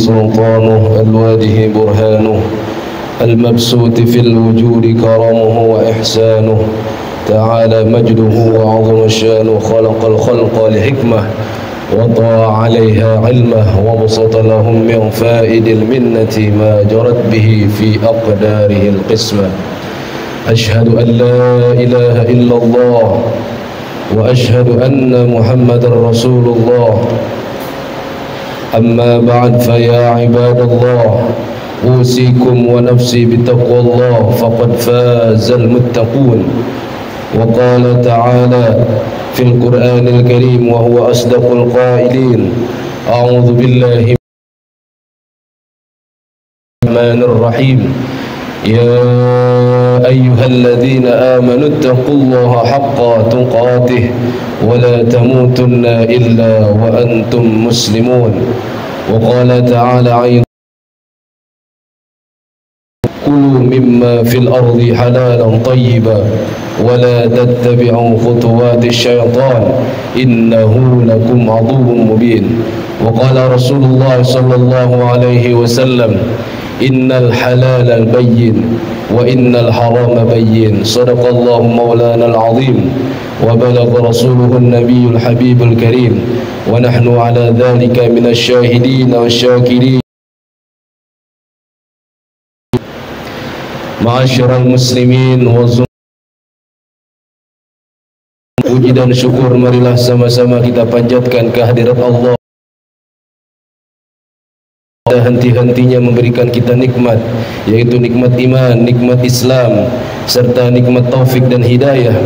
سلطانه الواجه برهانه المبسوط في الوجود كرمه وإحسانه تعالى مجده وعظم شانه خلق الخلق لحكمة وطى عليها علمه وبسط لهم من فائد المنة ما جرت به في أقداره القسمة أشهد أن لا إله إلا الله وأشهد أن محمد رسول الله أما بعد فيا عباد الله أوصيكم ونفسي بتقوى الله فقد فاز المتقون وقال تعالى في القرآن الكريم وهو أصدق القائلين أعوذ بالله الرحمن الرحيم يا أيها الذين آمنوا اتقوا الله حق تقاته ولا تموتن إلا وأنتم مسلمون وقال تعالى أيضا كلوا مما في الأرض حلالا طيبا ولا تتبعوا خطوات الشيطان إنه لكم عدو مبين وقال رسول الله صلى الله عليه وسلم إن الحلال البين وإن الحرام بين صدق الله مولانا العظيم وبلغ رسوله النبي الحبيب الكريم ونحن على ذلك من الشاهدين والشاكرين معاشر المسلمين puji dan syukur marilah sama-sama kita panjatkan kehadirat Allah henti-hentinya memberikan kita nikmat, yaitu nikmat iman, nikmat Islam serta nikmat taufik dan hidayah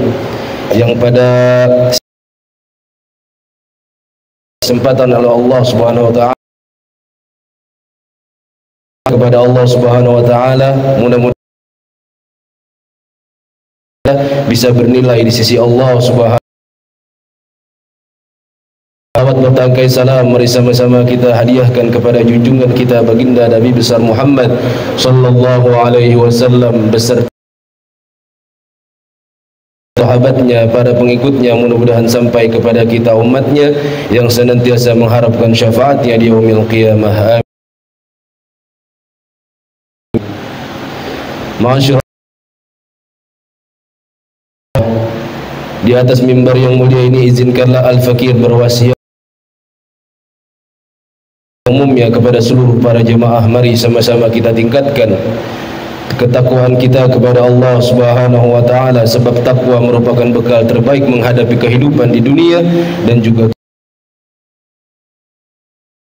yang pada kesempatan oleh Allah Subhanahu wa taala kepada Allah Subhanahu wa taala mudah-mudahan bisa bernilai di sisi Allah Subhanahu bertangkai salam mari sama-sama kita hadiahkan kepada junjungan kita baginda Nabi besar Muhammad sallallahu alaihi wasallam beserta sahabatnya, para pengikutnya, mudah-mudahan sampai kepada kita umatnya yang senantiasa mengharapkan syafaatnya di yaumil qiyamah. Masyaallah, di atas mimbar yang mulia ini izinkanlah Al-Fakir berwasiat umumnya kepada seluruh para jemaah. Mari sama-sama kita tingkatkan ketakwaan kita kepada Allah Subhanahu wa taala sebab takwa merupakan bekal terbaik menghadapi kehidupan di dunia dan juga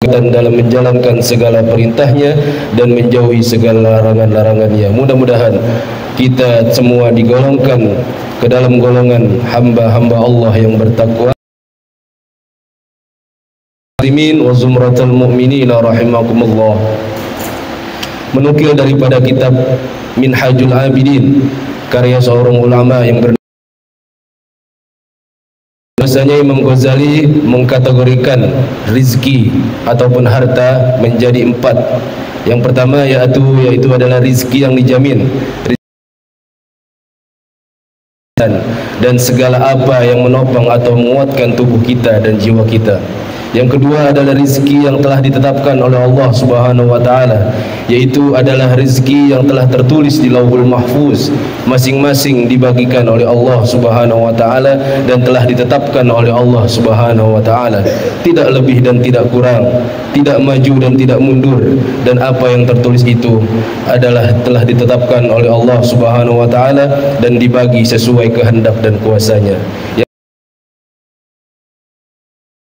dalam menjalankan segala perintahnya dan menjauhi segala larangan-larangannya. Mudah-mudahan kita semua digolongkan ke dalam golongan hamba-hamba Allah yang bertakwa. Muslimin wa zumratul mu'minin rahimakumullah. Menukil daripada kitab Minhajul Abidin karya seorang ulama yang bahwasanya Imam Ghazali mengkategorikan rizki ataupun harta menjadi 4. Yang pertama yaitu adalah rizki yang dijamin dan segala apa yang menopang atau menguatkan tubuh kita dan jiwa kita. Yang kedua adalah rizki yang telah ditetapkan oleh Allah Subhanahu wa taala, yaitu adalah rizki yang telah tertulis di Lauhul Mahfuz, masing-masing dibagikan oleh Allah Subhanahu wa taala dan telah ditetapkan oleh Allah Subhanahu wa taala, tidak lebih dan tidak kurang, tidak maju dan tidak mundur, dan apa yang tertulis itu adalah telah ditetapkan oleh Allah Subhanahu wa taala dan dibagi sesuai kehendak dan kuasanya.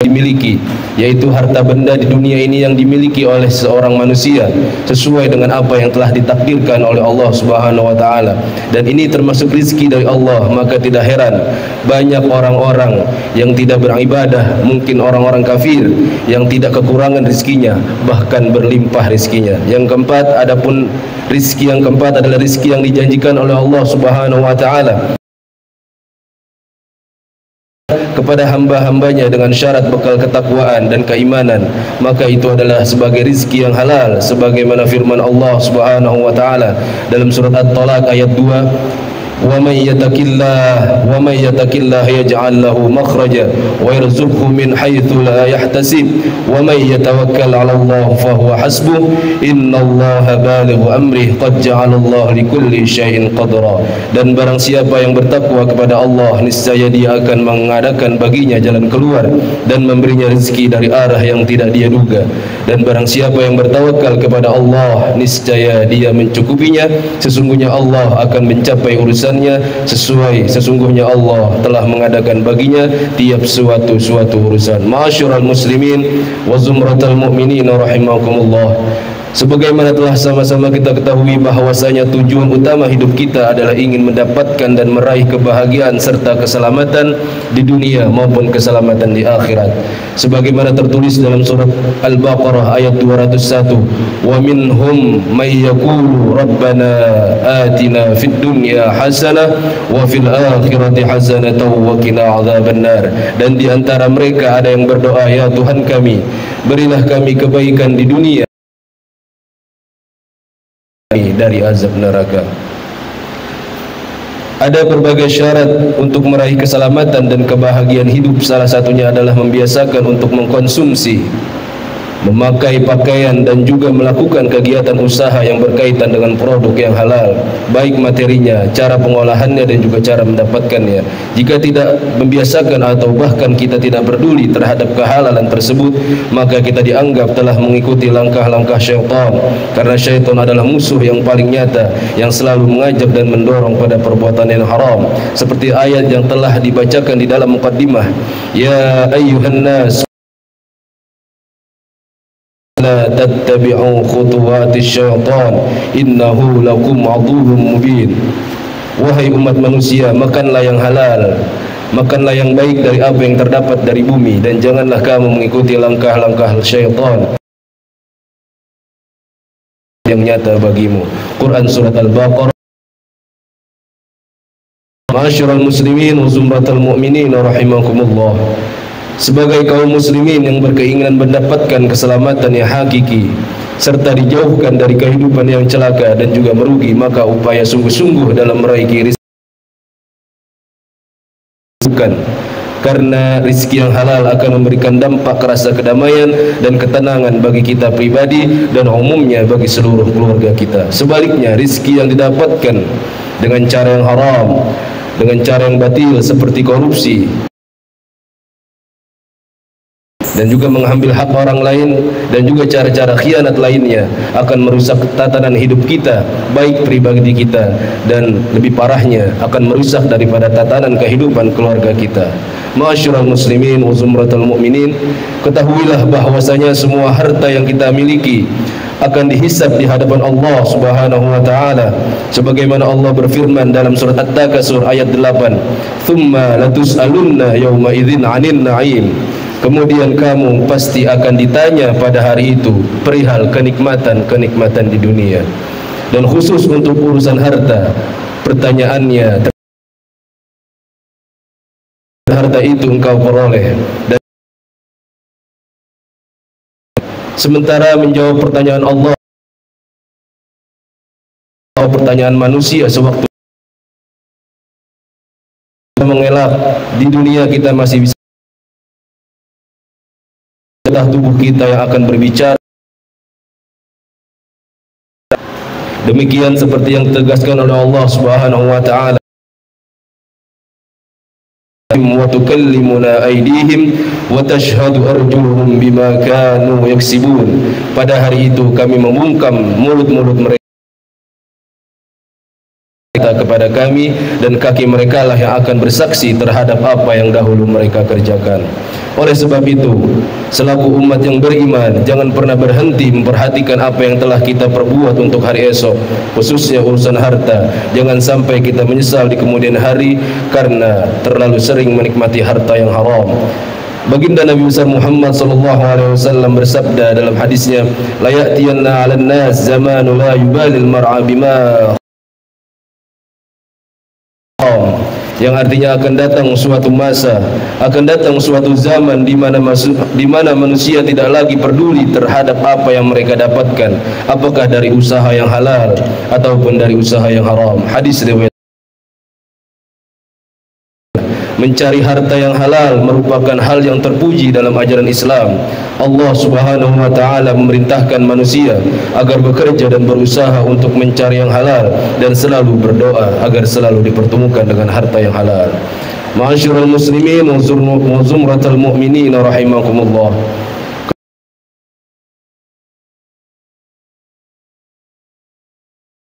Dimiliki, yaitu harta benda di dunia ini yang dimiliki oleh seorang manusia sesuai dengan apa yang telah ditakdirkan oleh Allah Subhanahu wa taala, dan ini termasuk rizki dari Allah. Maka tidak heran banyak orang-orang yang tidak beribadah, mungkin orang-orang kafir yang tidak kekurangan rizkinya, bahkan berlimpah rizkinya. Yang keempat, adapun rizki yang keempat adalah rizki yang dijanjikan oleh Allah Subhanahu wa taala kepada hamba-hambanya dengan syarat bekal ketakwaan dan keimanan, maka itu adalah sebagai rizki yang halal, sebagaimana firman Allah Subhanahu wa taala dalam surat At-Talaq ayat 2, ومن يتق الله يجعل له مخرجا ويرزقه من حيث لا يحتسب ومن يتوكل على الله فهو حسبه إن الله بالغ أمره قد جعل الله لكل شيء قدرا. Dan barang siapa yang bertakwa kepada Allah, niscaya dia akan mengadakan baginya jalan keluar dan memberinya rezeki dari arah yang tidak dia duga. Dan barang siapa yang bertawakal kepada Allah, niscaya dia mencukupinya. Sesungguhnya Allah akan mencapai urusan sesungguhnya Allah telah mengadakan baginya tiap suatu urusan. Ma'asyiral muslimin wa zumratal mu'minin rahimakumullah. Sebagaimana telah sama-sama kita ketahui bahwasanya tujuan utama hidup kita adalah ingin mendapatkan dan meraih kebahagiaan serta keselamatan di dunia maupun keselamatan di akhirat. Sebagaimana tertulis dalam surat Al-Baqarah ayat 201, wa minhum may yaqulu rabbana atina fid dunya hasanah wa fil akhirati hasanatan wa qina adzabannar. Dan di antara mereka ada yang berdoa, ya Tuhan kami, berilah kami kebaikan di dunia dari azab neraka. Ada berbagai syarat untuk meraih keselamatan dan kebahagiaan hidup. Salah satunya adalah membiasakan untuk mengkonsumsi, memakai pakaian dan juga melakukan kegiatan usaha yang berkaitan dengan produk yang halal, baik materinya, cara pengolahannya dan juga cara mendapatkannya. Jika tidak membiasakan atau bahkan kita tidak peduli terhadap kehalalan tersebut, maka kita dianggap telah mengikuti langkah-langkah syaitan, karena syaitan adalah musuh yang paling nyata yang selalu mengajak dan mendorong pada perbuatan yang haram, seperti ayat yang telah dibacakan di dalam muqaddimah, ya ayyuhan nas la tattabi'u khutuwatis syaitan innahu lakum aduwwum mubin. Wahai umat manusia, makanlah yang halal, makanlah yang baik dari apa yang terdapat dari bumi, dan janganlah kamu mengikuti langkah-langkah syaitan yang nyata bagimu. Quran surat Al-Baqarah. Ma'asyiral muslimin wa zumratal mu'minin rahimakumullah. Sebagai kaum muslimin yang berkeinginan mendapatkan keselamatan yang hakiki serta dijauhkan dari kehidupan yang celaka dan juga merugi, maka upaya sungguh-sungguh dalam meraih rezeki, karena rezeki yang halal akan memberikan dampak rasa kedamaian dan ketenangan bagi kita pribadi dan umumnya bagi seluruh keluarga kita. Sebaliknya, rezeki yang didapatkan dengan cara yang haram, dengan cara yang batil seperti korupsi dan juga mengambil hak orang lain dan juga cara-cara khianat lainnya akan merusak tatanan hidup kita, baik pribadi kita, dan lebih parahnya akan merusak daripada tatanan kehidupan keluarga kita. Ma'asyiral muslimin wa zumratal mu'minin, ketahuilah bahwasanya semua harta yang kita miliki akan dihisab di hadapan Allah Subhanahu wa taala, sebagaimana Allah berfirman dalam surat At-Takasur ayat 8, "Tsumma latus'alunna yawma idzin 'anil na'im." Kemudian kamu pasti akan ditanya pada hari itu perihal kenikmatan-kenikmatan di dunia. Dan khusus untuk urusan harta, pertanyaannya, harta itu engkau peroleh, dan sementara menjawab pertanyaan Allah, pertanyaan manusia sewaktu mengelak di dunia, kita masih bisa tubuh kita yang akan berbicara. Demikian seperti yang ditegaskan oleh Allah Subhanahu wa taala, wa tukallimuna aydihim wa tashhadu arjuluhum bima kanu yaksibun. Pada hari itu kami membungkam mulut-mulut mereka kepada kami, dan kaki mereka lah yang akan bersaksi terhadap apa yang dahulu mereka kerjakan. Oleh sebab itu, selaku umat yang beriman, jangan pernah berhenti memperhatikan apa yang telah kita perbuat untuk hari esok, khususnya urusan harta. Jangan sampai kita menyesal di kemudian hari karena terlalu sering menikmati harta yang haram. Baginda Nabi besar Muhammad sallallahu alaihi wasallam bersabda dalam hadisnya, la ya'tiyanna 'alan nas zamanu la yubalil mar'a bima, yang artinya akan datang suatu masa, akan datang suatu zaman di mana manusia tidak lagi peduli terhadap apa yang mereka dapatkan, apakah dari usaha yang halal ataupun dari usaha yang haram. Hadis riwayat Mencari harta yang halal merupakan hal yang terpuji dalam ajaran Islam. Allah Subhanahu wa taala memerintahkan manusia agar bekerja dan berusaha untuk mencari yang halal dan selalu berdoa agar selalu dipertemukan dengan harta yang halal. Ma'asyiral muslimin wa zumratal mu'minin rahimakumullah.